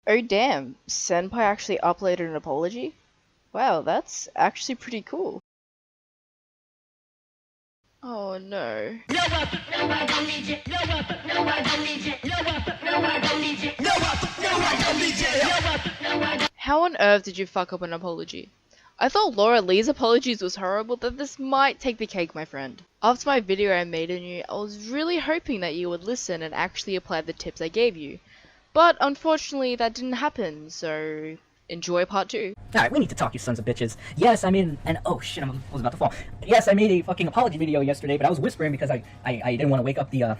Oh damn, Senpai actually uploaded an apology? Wow, that's actually pretty cool. Oh no. How on earth did you fuck up an apology? I thought Laura Lee's apologies was horrible, that this might take the cake, my friend. After my video I made on you, I was really hoping that you would listen and actually apply the tips I gave you. But unfortunately that didn't happen, so enjoy part 2. Alright, we need to talk, you sons of bitches. Yes, I made oh shit, I was about to fall. Yes, I made a fucking apology video yesterday, but I was whispering because I didn't want to wake up the, I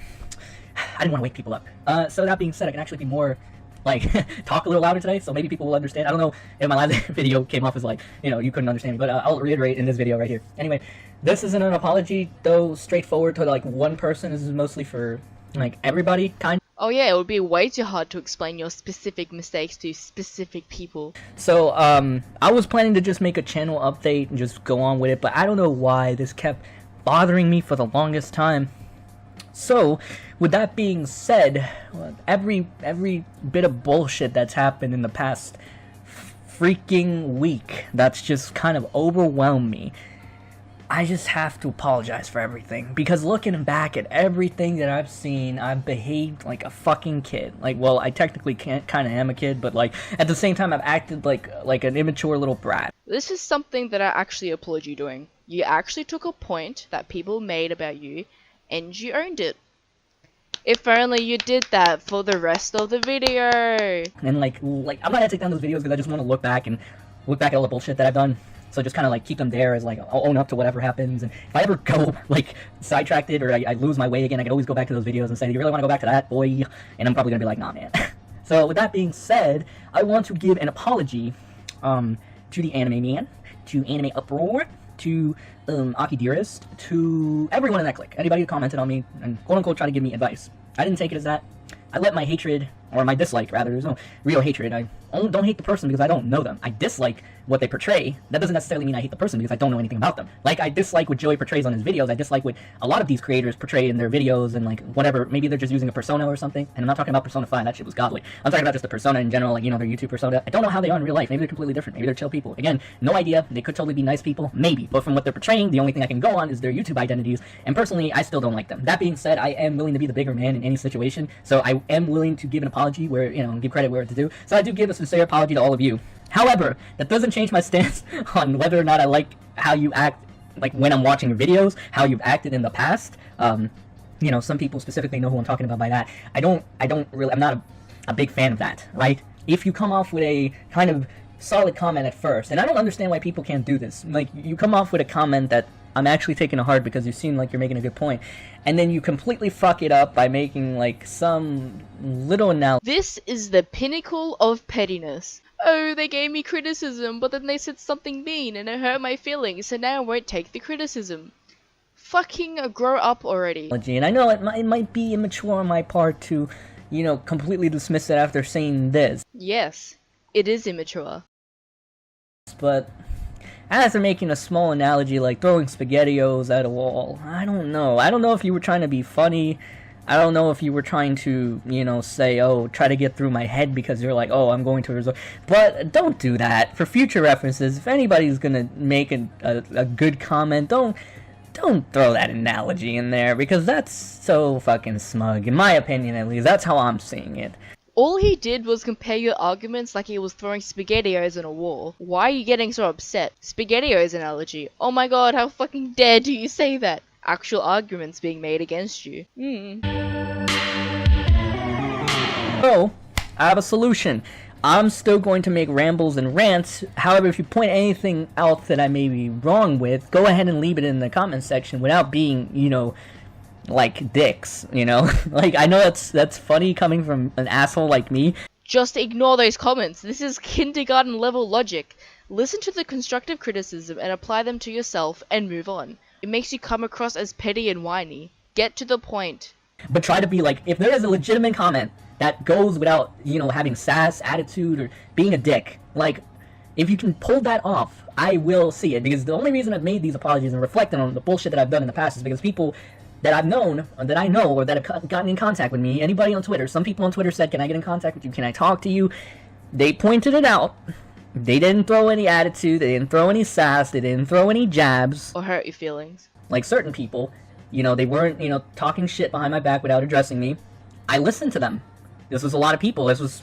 didn't want to wake people up. So that being said, I can actually be more, like, talk a little louder today, so maybe people will understand. I don't know if my last video came off as like, you couldn't understand me, but I'll reiterate in this video right here. Anyway, this isn't an apology, though straightforward to, like, one person. This is mostly for, like, everybody, kind of. Oh yeah, it would be way too hard to explain your specific mistakes to specific people. So, I was planning to just make a channel update and just go on with it, but I don't know why this kept bothering me for the longest time. So, with that being said, every bit of bullshit that's happened in the past freaking week that's just kind of overwhelmed me, I just have to apologize for everything, because looking back at everything that I've seen, I've behaved like a fucking kid. Like, well, I technically kind of am a kid, but like at the same time I've acted like an immature little brat. This is something that I actually applaud you doing. You actually took a point that people made about you and you owned it. If only you did that for the rest of the video. And like I'm not gonna take down those videos because I just want to look back at all the bullshit that I've done. So just kind of like keep them there as like, I'll own up to whatever happens, and if I ever go like sidetracked or I lose my way again, I can always go back to those videos and say, do you really want to go back to that, boy? And I'm probably gonna be like, nah, man. So with that being said, I want to give an apology to the Anime Man, to Anime Uproar, to Aki Dearest, to everyone in that clique. Anybody who commented on me and quote unquote tried to give me advice. I didn't take it as that. I let my hatred, or my dislike rather, there's no real hatred. I don't hate the person because I don't know them. I dislike what they portray. That doesn't necessarily mean I hate the person because I don't know anything about them. Like, I dislike what Joey portrays on his videos. I dislike what a lot of these creators portray in their videos and like whatever. Maybe they're just using a persona or something. And I'm not talking about Persona 5, that shit was godly. I'm talking about just the persona in general, like, their YouTube persona. I don't know how they are in real life. Maybe they're completely different. Maybe they're chill people. Again, no idea. They could totally be nice people. Maybe. But from what they're portraying, the only thing I can go on is their YouTube identities. And personally, I still don't like them. That being said, I am willing to be the bigger man in any situation. So I am willing to give an apology where, give credit where it's due. So I do give a sincere apology to all of you. However, that doesn't change my stance on whether or not I like how you act, like when I'm watching your videos, how you've acted in the past. Some people specifically know who I'm talking about by that. I'm not a big fan of that, right? If you come off with a kind of solid comment at first, and I don't understand why people can't do this. Like, you come off with a comment that I'm actually taking to heart because you seem like you're making a good point, and then you completely fuck it up by making like some little analogy. This is the pinnacle of pettiness. Oh, they gave me criticism, but then they said something mean and it hurt my feelings, so now I won't take the criticism. Fucking grow up already. And I know it might be immature on my part to, completely dismiss it after saying this. Yes, it is immature. But as for making a small analogy like throwing SpaghettiOs at a wall, I don't know. I don't know if you were trying to be funny. I don't know if you were trying to, say, oh, try to get through my head because you're like, oh, I'm going to resort. But don't do that. For future references, if anybody's gonna make a good comment, don't throw that analogy in there because that's so fucking smug. In my opinion, at least, that's how I'm seeing it. All he did was compare your arguments like he was throwing SpaghettiOs on a wall. Why are you getting so upset? SpaghettiOs analogy. Oh my god, how fucking dare do you say that? Actual arguments being made against you. So, I have a solution. I'm still going to make rambles and rants. However, if you point anything out that I may be wrong with, go ahead and leave it in the comment section without being, like dicks, Like, I know that's funny coming from an asshole like me. Just ignore those comments. This is kindergarten level logic. Listen to the constructive criticism and apply them to yourself and move on. It makes you come across as petty and whiny. Get to the point. But try to be like, if there is a legitimate comment that goes without, having sass, attitude, or being a dick, like, if you can pull that off, I will see it. Because the only reason I've made these apologies and reflecting on the bullshit that I've done in the past is because people that I've known, or that I know, or that have gotten in contact with me, anybody on Twitter, some people on Twitter said, can I get in contact with you? Can I talk to you? they pointed it out. They didn't throw any attitude, they didn't throw any sass, they didn't throw any jabs. Or hurt your feelings. Like certain people, they weren't, talking shit behind my back without addressing me. I listened to them. This was a lot of people. This was,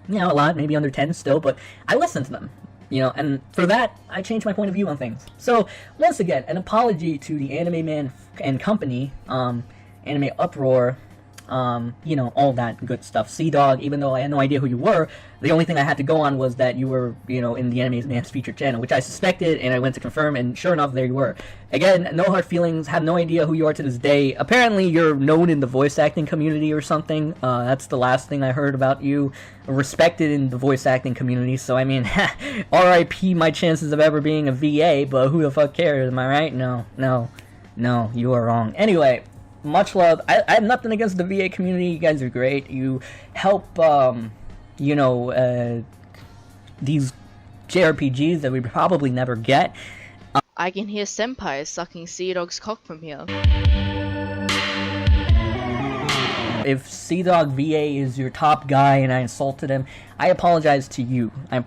a lot, maybe under 10 still, but I listened to them. And for that, I changed my point of view on things. So, once again, an apology to the Anime Man and Company, Anime Uproar, all that good stuff. Sea-Dog, even though I had no idea who you were, the only thing I had to go on was that you were, in the Anime Man's featured channel, which I suspected, and I went to confirm, and sure enough, there you were. Again, no hard feelings, have no idea who you are to this day. Apparently, you're known in the voice acting community or something. That's the last thing I heard about you. Respected in the voice acting community, so I mean, RIP my chances of ever being a VA, but who the fuck cares, am I right? No, you are wrong. Anyway, much love. I have nothing against the VA community. You guys are great. You help, these JRPGs that we probably never get. I can hear Senpai sucking Sea-Dog's cock from here. If Sea-Dog VA is your top guy and I insulted him, I apologize to you. I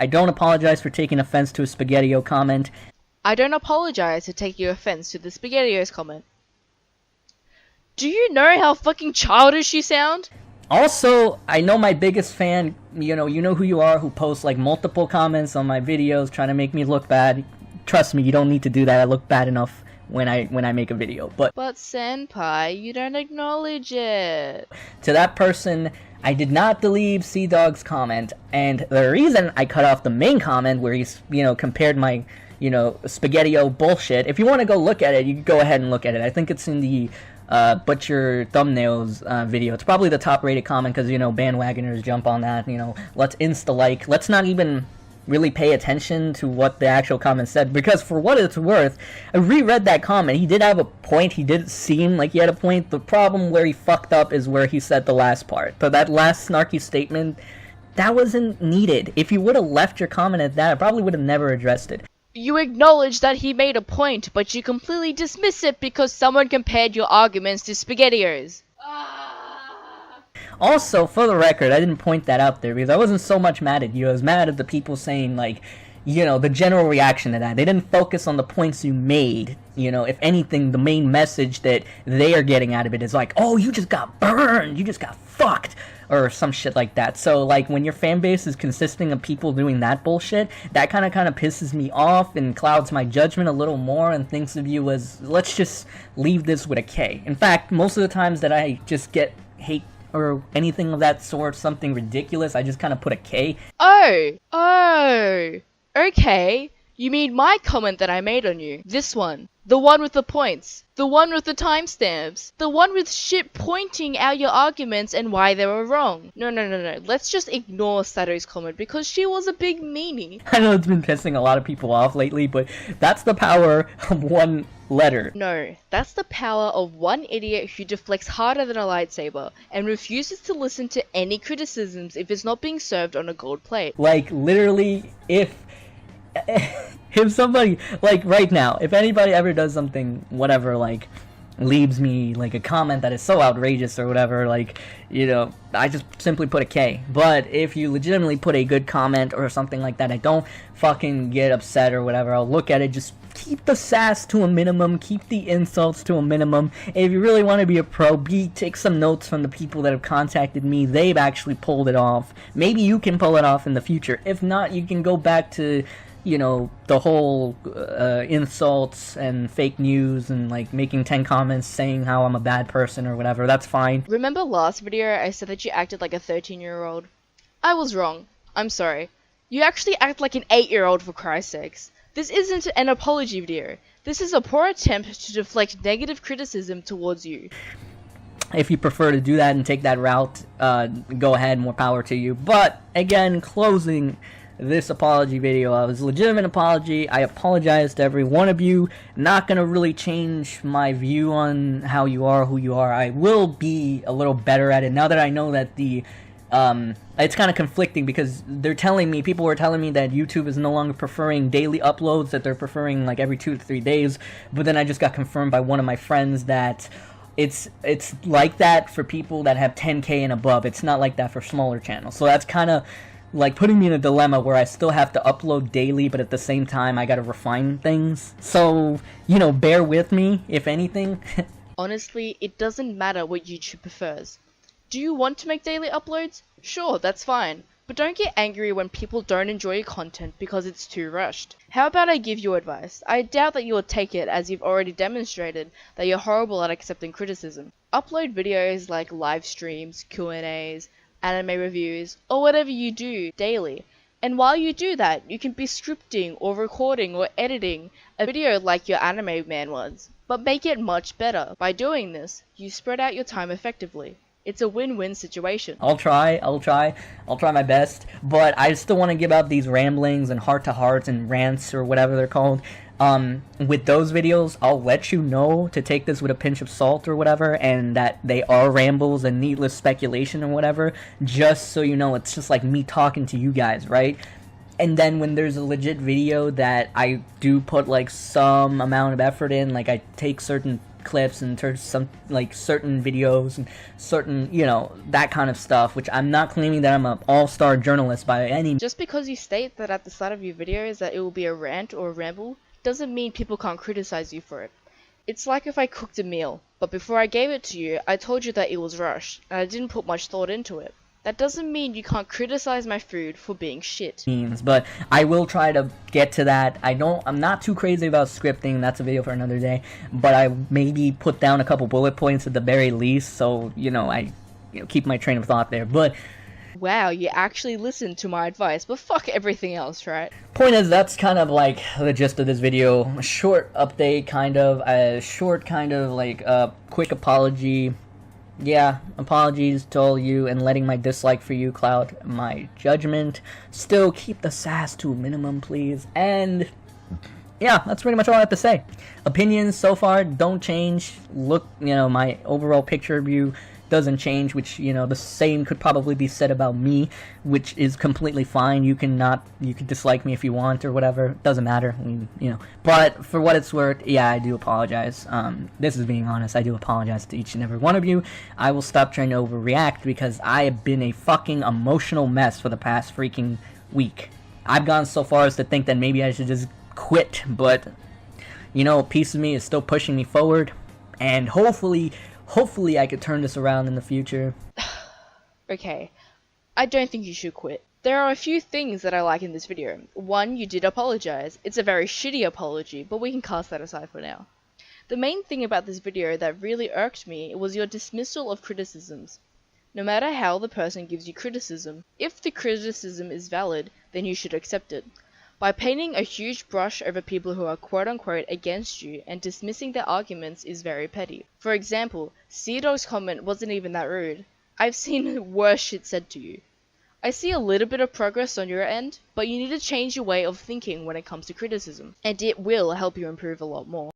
don't apologize for taking offense to a Spaghetti-O comment. I don't apologize for taking offense to the Spaghetti-O's comment. Do you know how fucking childish you sound? Also, I know my biggest fan, you know who you are, who posts like multiple comments on my videos trying to make me look bad. Trust me, you don't need to do that. I look bad enough when I make a video. But Senpai, you don't acknowledge it. To that person, I did not delete Sea-Dog's comment, and the reason I cut off the main comment where he's, compared my, Spaghetti-O bullshit, if you want to go look at it, you can go ahead and look at it. I think it's in the Butcher Thumbnails video. It's probably the top rated comment because, bandwagoners jump on that, let's insta-like. Let's not even really pay attention to what the actual comment said, because for what it's worth, I reread that comment. He did have a point. He did seem like he had a point. The problem where he fucked up is where he said the last part. But that last snarky statement, that wasn't needed. If you would have left your comment at that, I probably would have never addressed it. You acknowledge that he made a point, but you completely dismiss it because someone compared your arguments to Spaghetti-O's. Also, for the record, I didn't point that out there because I wasn't so much mad at you. I was mad at the people saying, like, the general reaction to that. They didn't focus on the points you made. If anything, the main message that they are getting out of it is like, oh, you just got burned, you just got fucked, or some shit like that. So, like, when your fan base is consisting of people doing that bullshit, that kind of pisses me off and clouds my judgment a little more and thinks of you as, let's just leave this with a K. In fact, most of the times that I just get hate or anything of that sort, something ridiculous, I just put a K. Oh, okay. You mean my comment that I made on you? This one. The one with the points. The one with the timestamps. The one with shit pointing out your arguments and why they were wrong. No. Let's just ignore Sato's comment because she was a big meanie. I know it's been pissing a lot of people off lately, but that's the power of one letter. No, that's the power of one idiot who deflects harder than a lightsaber and refuses to listen to any criticisms if it's not being served on a gold plate. Like, literally, if somebody, like, right now, if anybody ever does something, whatever, like, leaves me, like, a comment that is so outrageous or whatever, like, I just simply put a K. But if you legitimately put a good comment or something like that, I don't fucking get upset or whatever. I'll look at it, just keep the sass to a minimum, keep the insults to a minimum. If you really want to be a pro, take some notes from the people that have contacted me. They've actually pulled it off. Maybe you can pull it off in the future. If not, you can go back to the whole insults and fake news and, like, making 10 comments saying how I'm a bad person or whatever. That's fine. Remember last video I said that you acted like a 13-year-old? I was wrong. I'm sorry. You actually act like an 8-year-old, for Christ's sakes. This isn't an apology video. This is a poor attempt to deflect negative criticism towards you. If you prefer to do that and take that route, go ahead, more power to you. But, again, closing this apology video, it was a legitimate apology. I apologize to every one of you. Not gonna really change my view on how you are, who you are. I will be a little better at it now that I know that the it's kind of conflicting because people were telling me that YouTube is no longer preferring daily uploads, that they're preferring like every 2 to 3 days. But then I just got confirmed by one of my friends that it's like that for people that have 10K and above. It's not like that for smaller channels. So that's kind of like putting me in a dilemma where I still have to upload daily, but at the same time I gotta refine things. So, bear with me, if anything. Honestly, it doesn't matter what YouTube prefers. Do you want to make daily uploads? Sure, that's fine. But don't get angry when people don't enjoy your content because it's too rushed. How about I give you advice? I doubt that you will take it, as you've already demonstrated that you're horrible at accepting criticism. Upload videos like live streams, Q&As, anime reviews, or whatever you do daily. And while you do that, you can be scripting or recording or editing a video like your anime man was, but make it much better. By doing this, you spread out your time effectively. It's a win-win situation. I'll try my best, but I still want to give out these ramblings and heart-to-hearts and rants or whatever they're called. With those videos, I'll let you know to take this with a pinch of salt or whatever, and that they are rambles and needless speculation or whatever, just so you know it's just like me talking to you guys, right? And then when there's a legit video that I do put like some amount of effort in, like I take certain clips and some like certain videos and certain that kind of stuff, which I'm not claiming that I'm an all-star journalist by any. Just because you state that at the start of your videos that it will be a rant or a ramble doesn't mean people can't criticize you for it. It's like if I cooked a meal, but before I gave it to you, I told you that it was rushed and I didn't put much thought into it. That doesn't mean you can't criticize my food for being shit. But I will try to get to that. I'm not too crazy about scripting. That's a video for another day. But I maybe put down a couple bullet points at the very least, so I keep my train of thought there. But wow, you actually listened to my advice, but fuck everything else, right? Point is, that's kind of like the gist of this video. A short update, kind of. A short kind of like quick apology. Yeah, apologies to all you, and letting my dislike for you cloud my judgment. Still keep the sass to a minimum, please. And yeah, that's pretty much all I have to say. Opinions so far don't change. Look, my overall picture of you doesn't change, which the same could probably be said about me, which is completely fine. You can dislike me if you want or whatever, doesn't matter. But for what it's worth, yeah, I do apologize. This is being honest. I do apologize to each and every one of you. I will stop trying to overreact because I have been a fucking emotional mess for the past freaking week. I've gone so far as to think that maybe I should just quit, but a piece of me is still pushing me forward, and hopefully I could turn this around in the future. Okay, I don't think you should quit. There are a few things that I like in this video. One, you did apologize. It's a very shitty apology, but we can cast that aside for now. The main thing about this video that really irked me was your dismissal of criticisms. No matter how the person gives you criticism, if the criticism is valid, then you should accept it. By painting a huge brush over people who are quote-unquote against you and dismissing their arguments is very petty. For example, Seadog's comment wasn't even that rude. I've seen worse shit said to you. I see a little bit of progress on your end, but you need to change your way of thinking when it comes to criticism, and it will help you improve a lot more.